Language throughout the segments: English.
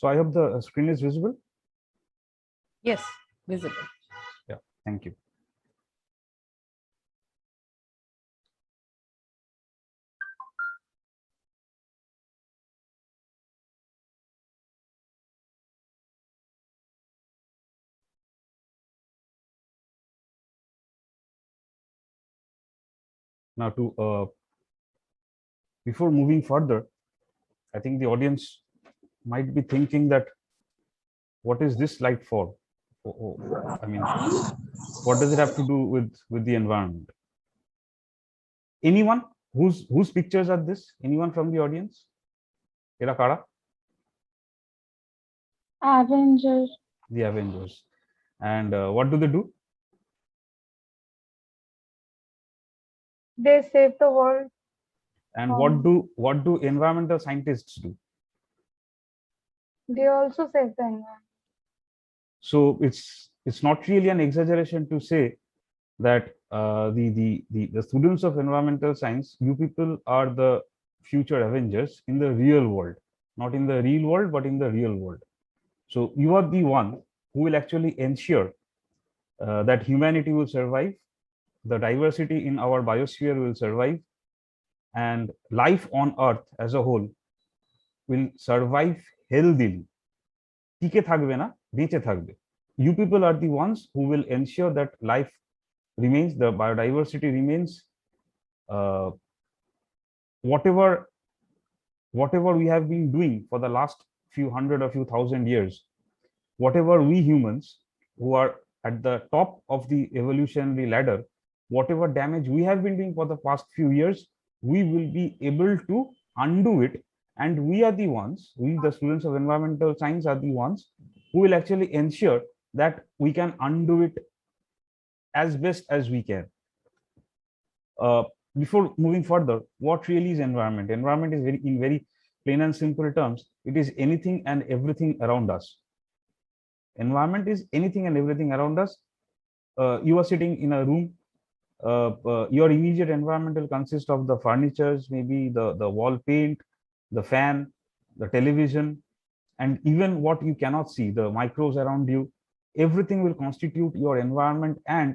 So I hope the screen is visible. Yes, visible. Yeah, thank you. Now, before moving further, I think the audience might be thinking that what is this slide for? I mean, what does it have to do with the environment? Anyone whose pictures are this? Anyone from the audience? Era kara? Avengers. The Avengers. And what do they do? They save the world. And what do environmental scientists do? They also save the environment. So it's not really an exaggeration to say that the students of environmental science, you people are the future Avengers in the real world, not in the real world, but in the real world. So you are the one who will actually ensure that humanity will survive, the diversity in our biosphere will survive, and life on Earth as a whole will survive healthily. টিকে থাকবে না, বেঁচে থাকবে. You people are the ones who will ensure that life remains, the biodiversity remains, whatever we have been doing for the last few hundred or few thousand years, whatever we humans who are at the top of the evolutionary ladder, whatever damage we have been doing for the past few years, we will be able to undo it. And we are the ones, we the students of environmental science are the ones who will actually ensure that we can undo it as best as we can. Before moving further, what really is environment? Environment is in very plain and simple terms, it is anything and everything around us. Environment is anything and everything around us. You are sitting in a room, your immediate environment will consist of the furnitures, maybe the wall paint, the fan, the television, and even what you cannot see, the microbes around you. Everything will constitute your environment, and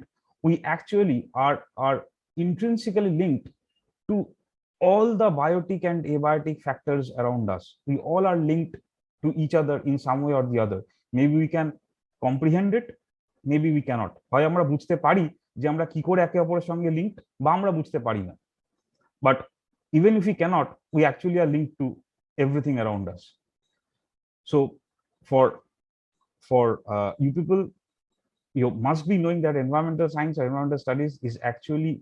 we actually are intrinsically linked to all the biotic and abiotic factors around us. We all are linked to each other in some way or the other. Maybe we can comprehend it, maybe we cannot. হয় আমরা বুঝতে পারি যে আমরা কি করে একে অপরের সঙ্গে লিঙ্কড, বা আমরা বুঝতে পারি না। But even if we cannot, we actually are linked to everything around us. So for you people, you must be knowing that environmental science or environmental studies is actually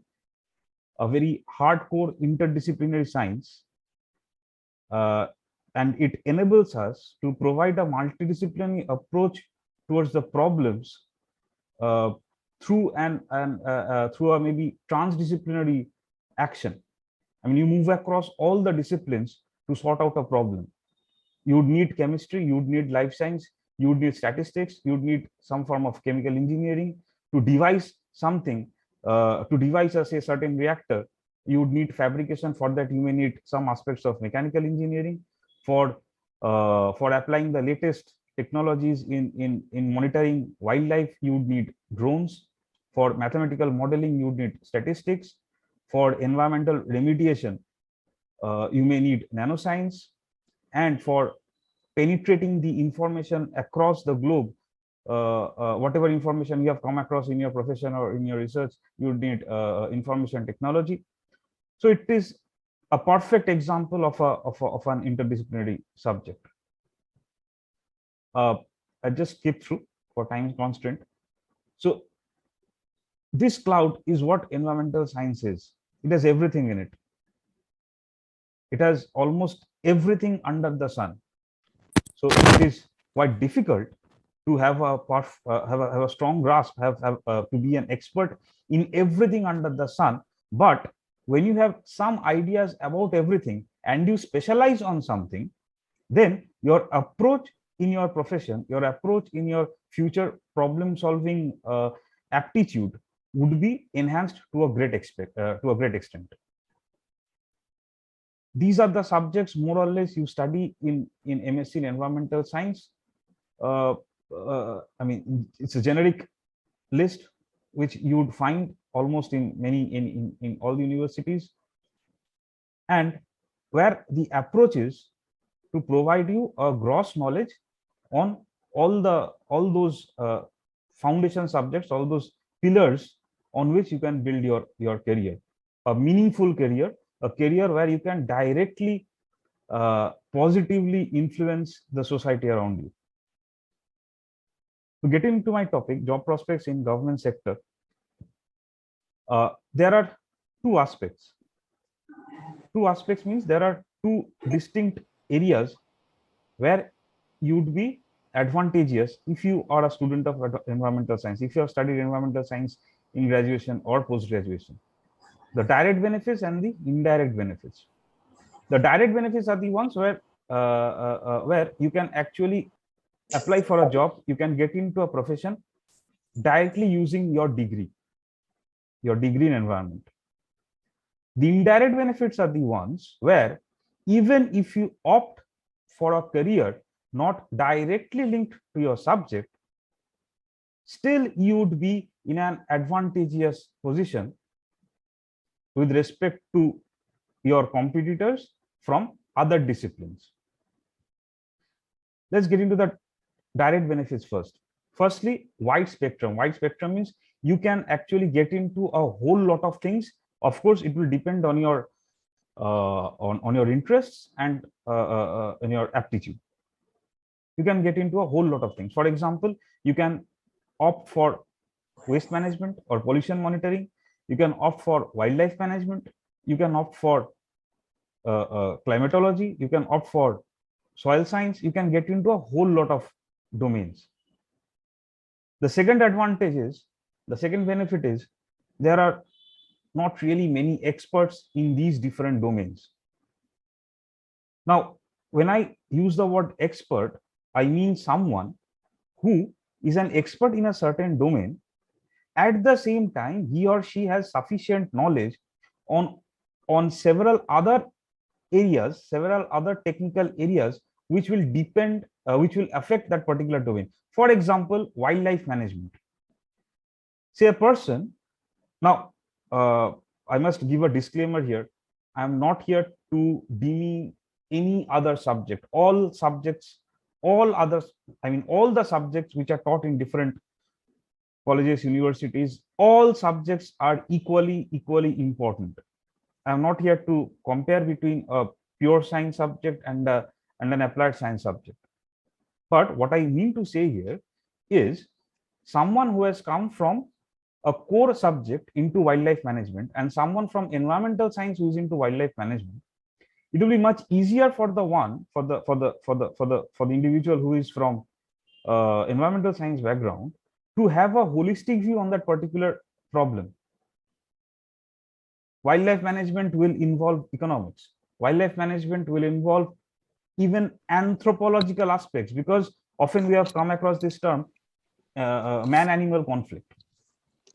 a very hardcore interdisciplinary science, and it enables us to provide a multidisciplinary approach towards the problems through through a maybe transdisciplinary action. I mean, you move across all the disciplines to sort out a problem. You would need chemistry, you would need life science, you would need statistics, you would need some form of chemical engineering to devise something, to devise a certain reactor. You would need fabrication. For that, you may need some aspects of mechanical engineering. For applying the latest technologies in monitoring wildlife, you would need drones. For mathematical modeling, you would need statistics. For environmental remediation, you may need nanoscience. And for penetrating the information across the globe, whatever information you have come across in your profession or in your research, you would need information technology. So it is a perfect example of an interdisciplinary subject. I just skip through for time constraint. So this cloud is what environmental science is. It has everything in it. It has almost everything under the sun. So it is quite difficult to have a strong grasp, to be an expert in everything under the sun. But when you have some ideas about everything and you specialize on something, then your approach in your profession, your approach in your future problem solving aptitude would be enhanced to a great extent. These are the subjects more or less you study in MSc in environmental science. I mean, it's a generic list which you would find almost in many in all the universities, and where the approach is to provide you a gross knowledge on all those foundation subjects, all those pillars on which you can build your career, a meaningful career, a career where you can directly positively influence the society around you. To get into my topic, job prospects in government sector, there are two aspects. Two aspects means there are two distinct areas where you'd be advantageous if you are a student of environmental science, if you have studied environmental science in graduation or post-graduation. The direct benefits and the indirect benefits. The direct benefits are the ones where you can actually apply for a job, you can get into a profession directly using your degree in environment. The indirect benefits are the ones where even if you opt for a career not directly linked to your subject, still you would be in an advantageous position with respect to your competitors from other disciplines. Let's get into the direct benefits first. Firstly, wide spectrum. Wide spectrum means you can actually get into a whole lot of things. Of course, it will depend on your on your interests and on your aptitude. You can get into a whole lot of things. For example, you can opt for waste management or pollution monitoring. You can opt for wildlife management. You can opt for climatology. You can opt for soil science. You can get into a whole lot of domains. The second advantage is, the second benefit is, there are not really many experts in these different domains. Now, when I use the word expert, I mean someone who is an expert in a certain domain. At the same time, he or she has sufficient knowledge on several other areas, several other technical areas which will depend, which will affect that particular domain. For example, wildlife management. Say a person, now I must give a disclaimer here. I am not here to deem any other subject. All subjects, all others, I mean, all the subjects which are taught in different colleges, universities, all subjects are equally important. I am not here to compare between a pure science subject and an applied science subject. But what I mean to say here is someone who has come from a core subject into wildlife management and someone from environmental science who is into wildlife management, it will be much easier for the one, for the individual who is from environmental science background to have a holistic view on that particular problem. Wildlife management will involve economics. Wildlife management will involve even anthropological aspects, because often we have come across this term man-animal conflict.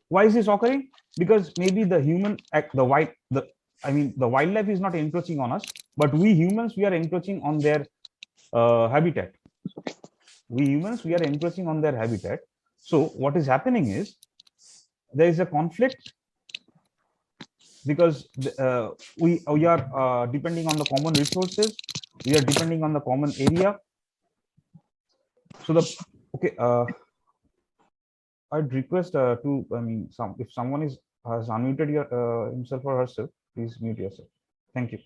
Why is this occurring? Because maybe the human the wildlife is not encroaching on us, but we humans, we are encroaching on their habitat. We humans, we are encroaching on their habitat. So what is happening is there is a conflict because we are depending on the common resources, we are depending on the common area. So the I'd request if someone has unmuted himself or herself, please mute yourself. Thank you.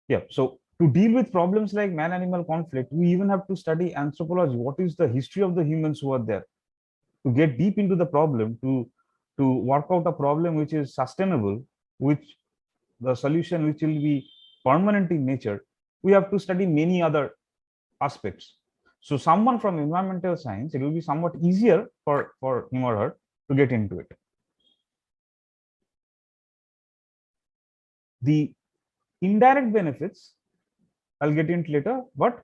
Yeah, so to deal with problems like man-animal conflict, we even have to study anthropology. What is the history of the humans who are there? To get deep into the problem, to work out a problem which is sustainable, which the solution which will be permanent in nature, we have to study many other aspects. So someone from environmental science, it will be somewhat easier for him or her to get into it. The indirect benefits, I'll get into later, but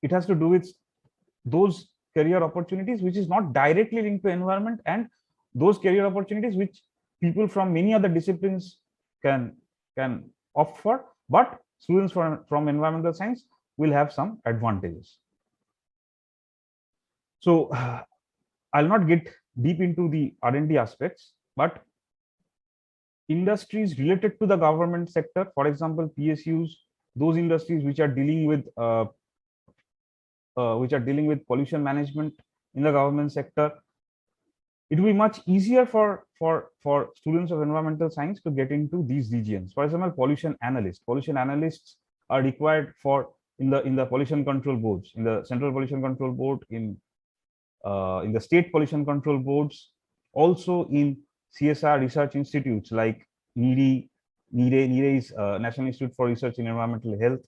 it has to do with those career opportunities which is not directly linked to environment, and those career opportunities which people from many other disciplines can opt for, but students from environmental science will have some advantages. So I'll not get deep into the R&D aspects, but industries related to the government sector, for example, PSUs, those industries which are dealing with pollution management in the government sector, it will be much easier for students of environmental science to get into these regions. For example, pollution analysts. Pollution analysts are required for in the pollution control boards, in the Central Pollution Control Board, in the state pollution control boards, also in CSR research institutes like NIRI. NIRI is National Institute for Research in Environmental Health.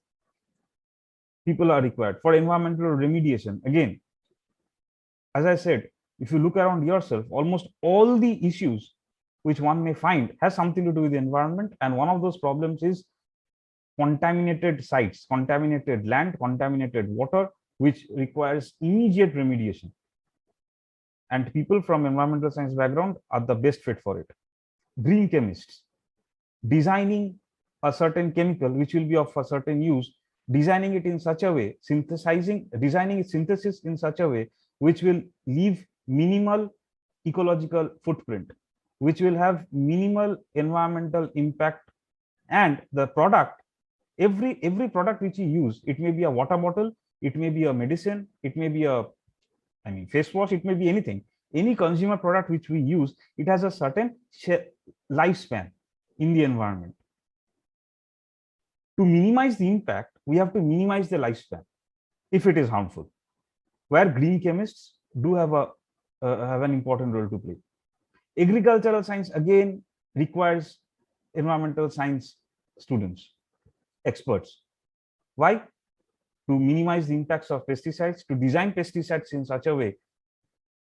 People are required for environmental remediation. Again, as I said, if you look around yourself, almost all the issues which one may find has something to do with the environment, and one of those problems is contaminated sites, contaminated land, contaminated water, which requires immediate remediation. And people from environmental science background are the best fit for it. Green chemists, designing a certain chemical which will be of a certain use, designing it in such a way, designing its synthesis in such a way which will leave minimal ecological footprint, which will have minimal environmental impact, and the product, every product which you use, it may be a water bottle, it may be a medicine, it may be a face wash, it may be anything. Any consumer product which we use, it has a certain lifespan in the environment. To minimize the impact, we have to minimize the lifespan if it is harmful, where green chemists do have an important role to play. Agricultural science again requires environmental science students, experts. Why? To minimize the impacts of pesticides, to design pesticides in such a way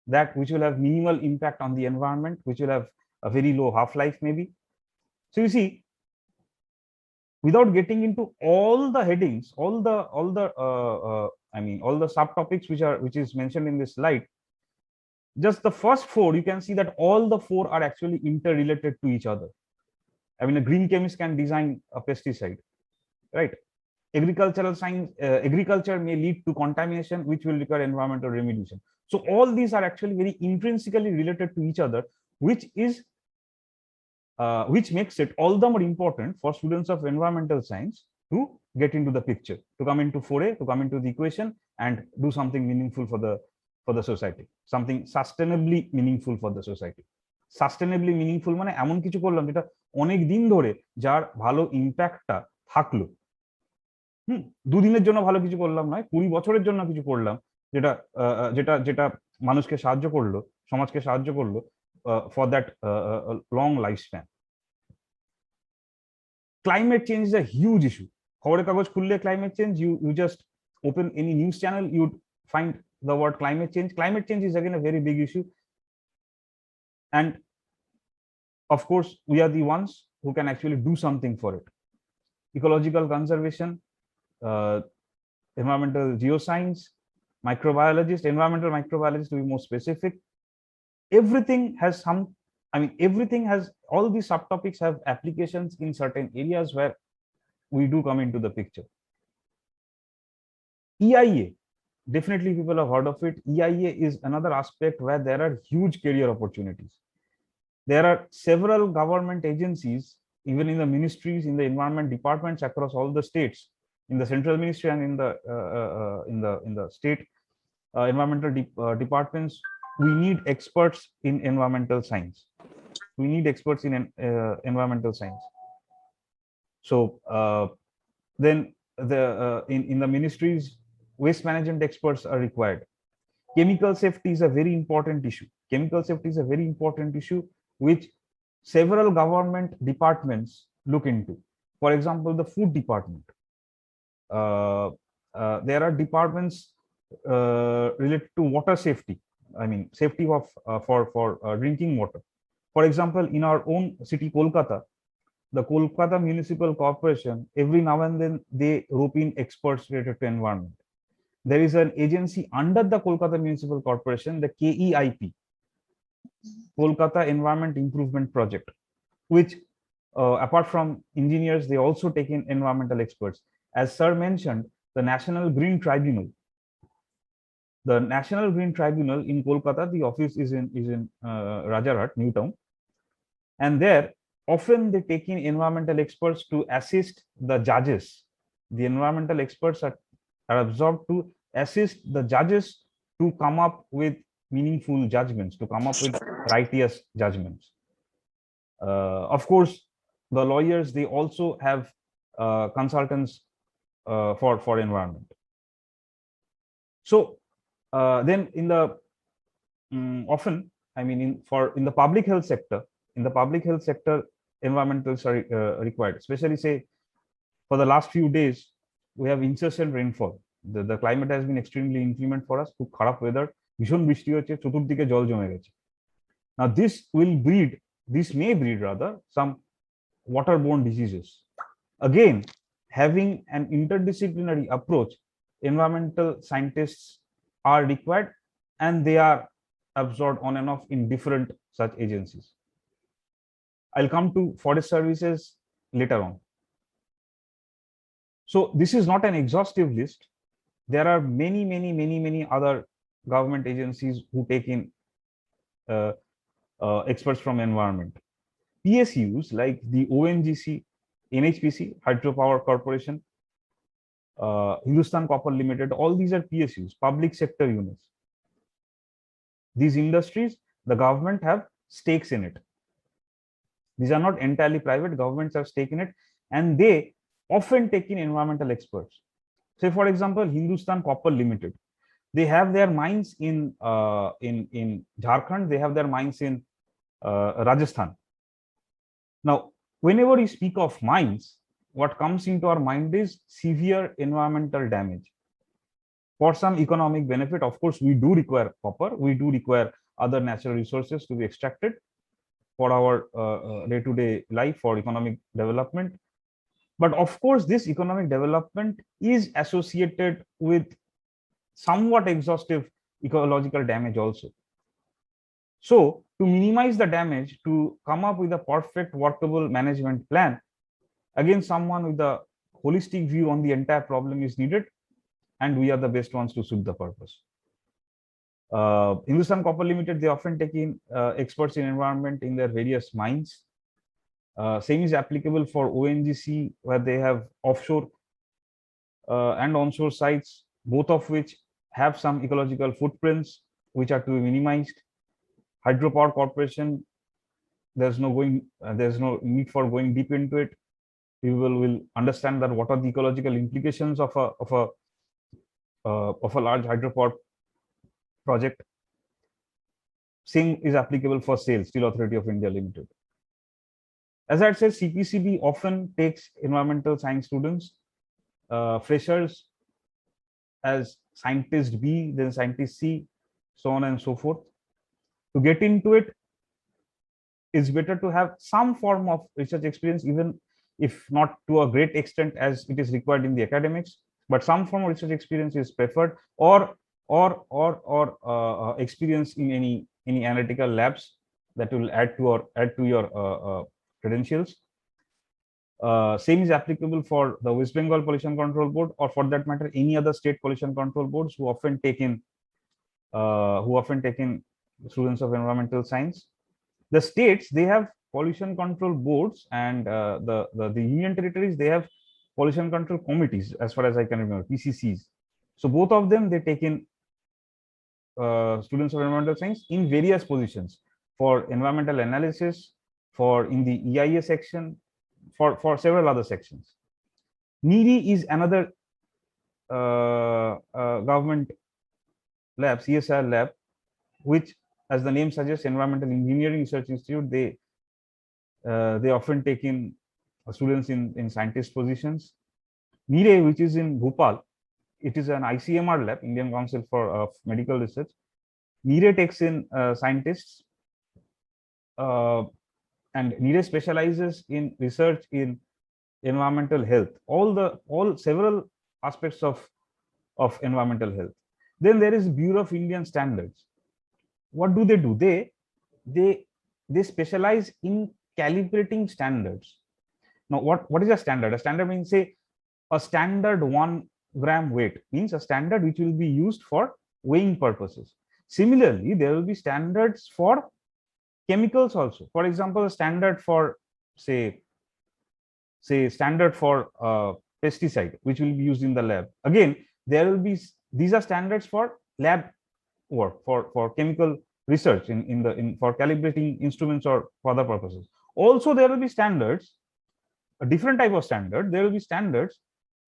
that which will have minimal impact on the environment, which will have a very low half-life maybe. So you see, without getting into all the headings, all the subtopics which is mentioned in this slide, just the first four, you can see that all the four are actually interrelated to each other. I mean, a green chemist can design a pesticide, right? Agricultural science, agriculture may lead to contamination, which will require environmental remediation. So all these are actually very intrinsically related to each other, which makes it all the more important for students of environmental science to get into the picture, to come into foray, to come into the equation, and do something meaningful for the society, something sustainably meaningful for the society. Sustainably meaningful মানে এমন কিছু করলাম যেটা অনেক দিন ধরে যার ভালো ইম্প্যাক্টটা থাকলো। দুদিনের জন্য ভালো কিছু করলাম নয়, 20 বছরের জন্য কিছু করলাম যেটা যেটা যেটা মানুষকে সাহায্য করলো, সমাজকে সাহায্য করলো, for that long lifespan. Climate change is a huge issue. খবরের কাগজ খুললে climate change, you just open any news channel, you'd find the word climate change. Climate change is again a very big issue, and of course we are the ones who can actually do something for it. Ecological conservation, environmental geoscience, microbiologist, environmental microbiologist to be more specific. Everything has all these subtopics have applications in certain areas where we do come into the picture. EIA, definitely people have heard of it. EIA is another aspect where there are huge career opportunities. There are several government agencies, even in the ministries, in the environment departments across all the states, in the central ministry and in the state environmental departments. We need experts in environmental science. We need experts in environmental science. So then in the ministries, waste management experts are required. Chemical safety is a very important issue. Chemical safety is a very important issue which several government departments look into. For example, the food department. There are departments related to water safety. I mean, safety of for drinking water. For example, in our own city, Kolkata, the Kolkata Municipal Corporation, every now and then they rope in experts related to environment. There is an agency under the Kolkata Municipal Corporation, the KEIP, Kolkata Environment Improvement Project, which apart from engineers, they also take in environmental experts. As sir mentioned, the National Green Tribunal. The National Green Tribunal in Kolkata, the office is in Rajarhat, Newtown, and there often they take in environmental experts to assist the judges. The environmental experts are absorbed to assist the judges to come up with meaningful judgments, to come up with righteous judgments. Of course, the lawyers, they also have consultants for environment. So then in the often, I mean, in the public health sector, environmentals are required, especially say for the last few days, we have incessant rainfall. The climate has been extremely inclement for us. খুব খারাপ weather, ভীষণ বৃষ্টি হচ্ছে, চতুর্দিকে জল জমে গেছে. Now this may breed rather some waterborne diseases. Again, having an interdisciplinary approach, environmental scientists are required, and they are absorbed on and off in different such agencies. I'll come to forest services later on. So this is not an exhaustive list. There are many other government agencies who take in experts from environment. PSUs like the ONGC, NHPC, Hydropower Corporation, Hindustan Copper Limited, all these are PSUs, public sector units. These industries, the government have stakes in it. These are not entirely private, governments have stake in it, and they often take in environmental experts. Say, for example, Hindustan Copper Limited. They have their mines in Jharkhand, they have their mines in Rajasthan. Now, whenever we speak of mines, what comes into our mind is severe environmental damage. For some economic benefit, of course, we do require copper, we do require other natural resources to be extracted for our day-to-day life, for economic development. But of course, this economic development is associated with somewhat exhaustive ecological damage also. So to minimize the damage, to come up with a perfect workable management plan, again, someone with a holistic view on the entire problem is needed, and we are the best ones to suit the purpose. Hindustan Copper Limited, they often take in experts in environment in their various mines. Same is applicable for ONGC, where they have offshore and onshore sites, both of which have some ecological footprints which are to be minimized. Hydropower Corporation, there's no need for going deep into it. People will understand that what are the ecological implications of a large hydropower project. Same is applicable for SAIL, Steel Authority of India Limited. As I said, CPCB often takes environmental science students, freshers as scientist B, then scientist C, so on and so forth. To get into it, it's better to have some form of research experience, even if not to a great extent as it is required in the academics, but some form of research experience is preferred, or experience in any analytical labs that will add to your credentials. Same is applicable for the West Bengal Pollution Control Board, or for that matter, any other state pollution control boards who often take in students of environmental science. The states, they have pollution control boards, and the union territories, they have pollution control committees, as far as I can remember, PCCs. So both of them, they take in students of environmental science in various positions, for environmental analysis, for in the EIA section, for several other sections. NEERI is another government lab, CSR lab, which, as the name suggests, Environmental Engineering Research Institute. They often take in students in scientist positions. NEERE, which is in Bhopal, it is an ICMR lab, Indian Council for Medical Research. NEERE takes in scientists, and NEERE specializes in research in environmental health, all several aspects of environmental health. Then there is Bureau of Indian Standards. What do? They specialize in calibrating standards. Now, what is a standard? A standard means, say, a standard 1 gram weight means a standard which will be used for weighing purposes. Similarly, there will be standards for chemicals also. For example, a standard for say standard for pesticide which will be used in the lab. Again, there will be, these are standards for lab work, for chemical research in for calibrating instruments or for other purposes. Also, there will be standards, a different type of standard. There will be standards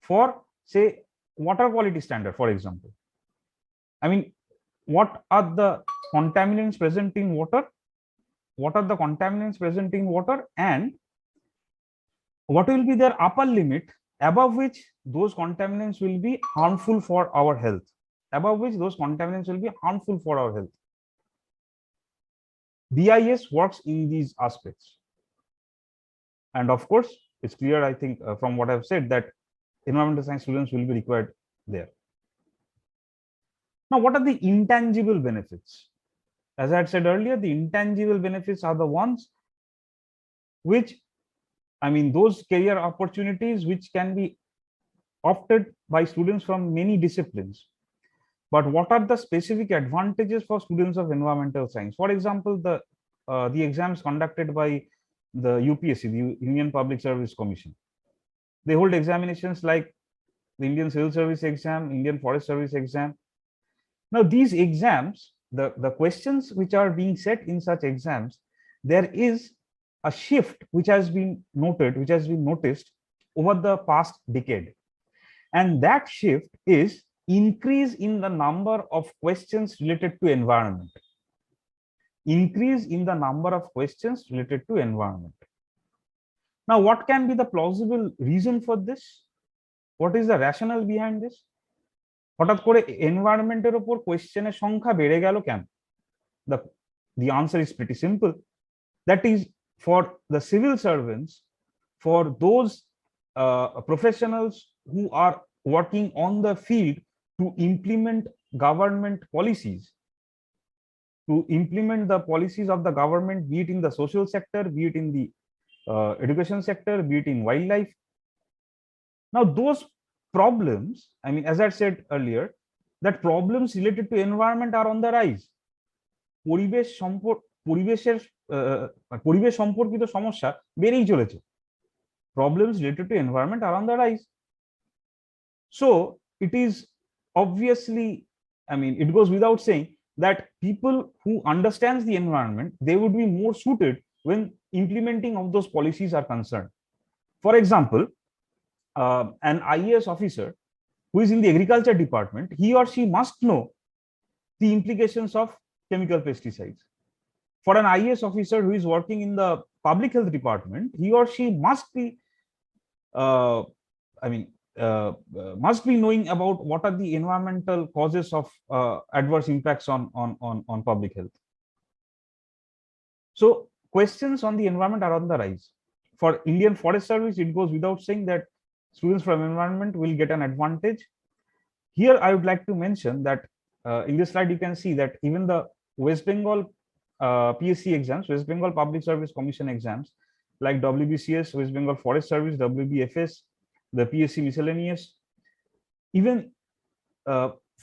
for, say, water quality standard, for example. I mean, what are the contaminants present in water? What are the contaminants present in water, and what will be their upper limit above which those contaminants will be harmful for our health? Above which those contaminants will be harmful for our health. BIS works in these aspects. And of course, it's clear, I think, from what I've said, that environmental science students will be required there. Now, what are the intangible benefits? As I had said earlier, the intangible benefits are the ones which, I mean, those career opportunities which can be opted by students from many disciplines. But what are the specific advantages for students of environmental science? For example, the exams conducted by the UPSC, the Union Public Service Commission. They hold examinations like the Indian Civil Service exam, Indian Forest Service exam. Now, these exams, the questions which are being set in such exams, there is a shift which has been noted, which has been noticed over the past decade. And that shift is increase in the number of questions related to environment. Increase in the number of questions related to environment. Now, what can be the plausible reason for this? What is the rationale behind this? হঠাৎ করে এনভায়রনমেন্টের উপর কোয়েশ্চেনের সংখ্যা বেড়ে গেল কেন? The answer is pretty simple. That is, for the civil servants, for those professionals who are working on the field to implement government policies, to implement the policies of the government, be it in the social sector, be it in the education sector, be it in wildlife. Now, those problems, I mean, as I said earlier, that problems related to environment are on the rise. পরিবেশ সম্পর্কিত সমস্যা বেড়েই চলেছে. Problems related to environment are on the rise. So it is obviously, I mean, it goes without saying that people who understands the environment, they would be more suited when implementing of those policies are concerned. For example, an IAS officer who is in the agriculture department, he or she must know the implications of chemical pesticides. For an IAS officer who is working in the public health department, he or she must be, must be knowing about what are the environmental causes of adverse impacts on public health. So questions on the environment are on the rise. For Indian Forest Service, it goes without saying that students from environment will get an advantage. Here, I would like to mention that in this slide, you can see that even the West Bengal PSC exams, West Bengal Public Service Commission exams, like WBCS, West Bengal Forest Service, WBFS, the PSC miscellaneous, even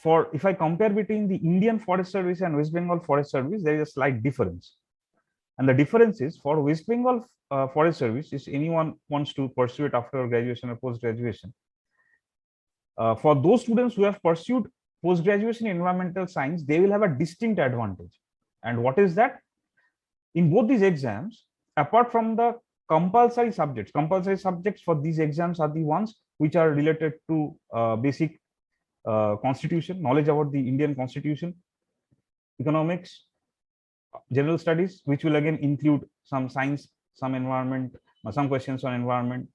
for, if I compare between the Indian Forest Service and West Bengal Forest Service, there is a slight difference. And the difference is, for West Bengal Forest Service, if anyone wants to pursue it after graduation or post-graduation, for those students who have pursued post-graduation in environmental science, they will have a distinct advantage. And what is that? In both these exams, apart from the compulsory subjects for these exams are the ones which are related to basic constitution, knowledge about the Indian constitution, economics, general studies, which will again include some science, some environment, some questions on environment.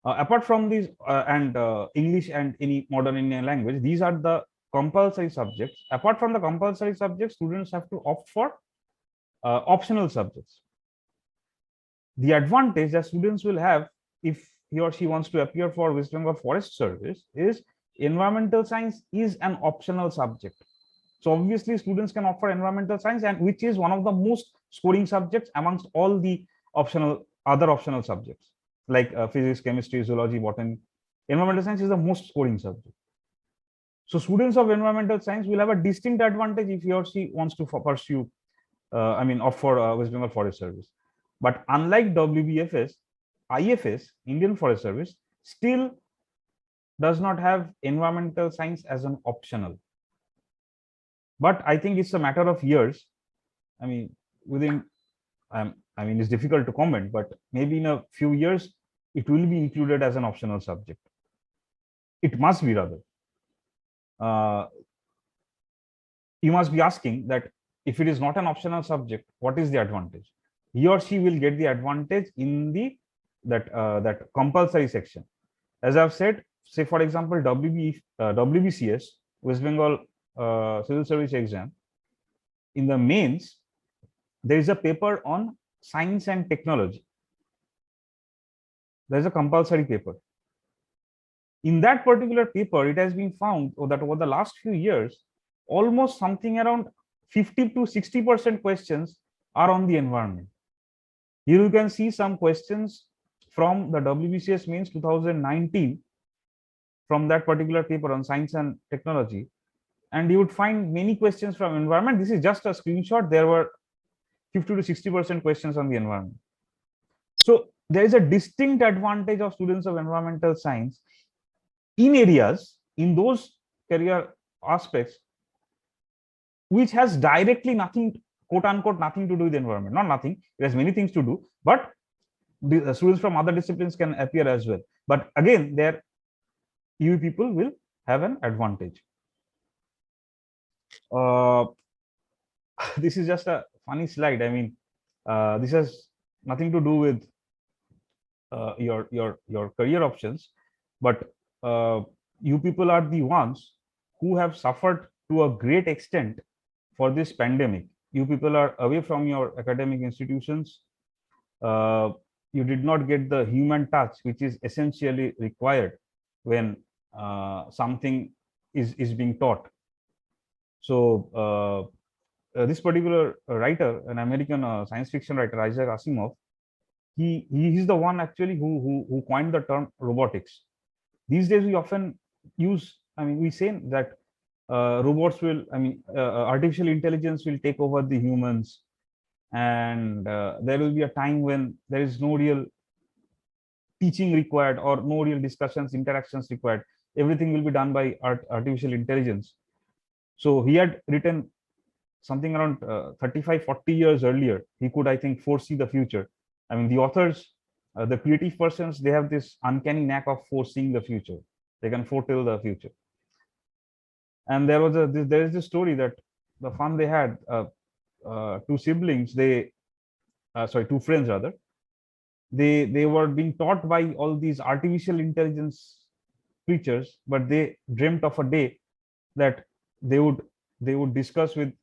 Apart from these and English and any modern Indian language, these are the compulsory subjects. Apart from the compulsory subjects, students have to opt for optional subjects. The advantage that students will have if he or she wants to appear for West Bengal Forest Service is environmental science is an optional subject. So obviously students can opt for environmental science, and which is one of the most scoring subjects amongst all the other optional subjects. like physics, chemistry, zoology, botany. Environmental science is the most scoring subject. So students of environmental science will have a distinct advantage if he or she wants to pursue, opt for West Bengal Forest Service. But unlike WBFS, IFS, Indian Forest Service, still does not have environmental science as an optional. But I think it's a matter of years. I mean, within, it's difficult to comment, but maybe in a few years, it will be included as an optional subject. It must be rather. You must be asking that if it is not an optional subject, what is the advantage? He or she will get the advantage in the that compulsory section. As I've said, say for example, WBCS, West Bengal Civil Service Exam, in the mains, there is a paper on science and technology. There is a compulsory paper. In that particular paper, it has been found that over the last few years, almost something around 50 to 60% questions are on the environment. Here you can see some questions from the WBCS mains 2019 from that particular paper on science and technology. And you would find many questions from environment. This is just a screenshot. There were 50 to 60% questions on the environment. So there is a distinct advantage of students of environmental science in areas, in those career aspects, which has directly nothing, quote unquote, nothing to do with the environment. Not nothing, it has many things to do, but the students from other disciplines can appear as well. But again, there you people will have an advantage. This is just a funny slide. I mean, this has nothing to do with your career options, but you people are the ones who have suffered to a great extent for this pandemic. You people are away from your academic institutions. You did not get the human touch, which is essentially required when something is being taught. So this particular writer, an American science fiction writer, Isaac Asimov, he is the one actually who coined the term robotics. These days we often use, we say that robots will, artificial intelligence will take over the humans, and there will be a time when there is no real teaching required or no real discussions, interactions required. Everything will be done by artificial intelligence. So he had written something around 35, 40 years earlier. He could, I think, foresee the future. The authors, the creative persons, they have this uncanny knack of foreseeing the future. They can foretell the future. And there was there is this story that the fun they had, two siblings, two friends rather, they were being taught by all these artificial intelligence creatures, but they dreamt of a day that they would discuss with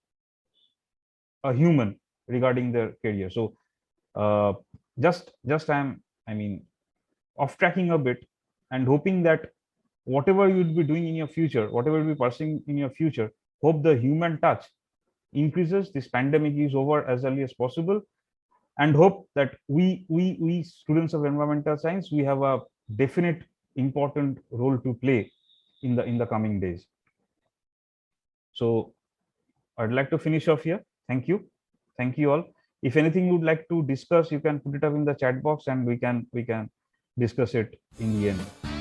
a human regarding their career. So just I'm off tracking a bit and hoping that whatever you'd be doing in your future, whatever you'll be pursuing in your future, hope the human touch increases, this pandemic is over as early as possible, and hope that we students of environmental science, we have a definite important role to play in the coming days. So I'd like to finish off here. Thank you all. If anything you would like to discuss, you can put it up in the chat box and we can discuss it in the end.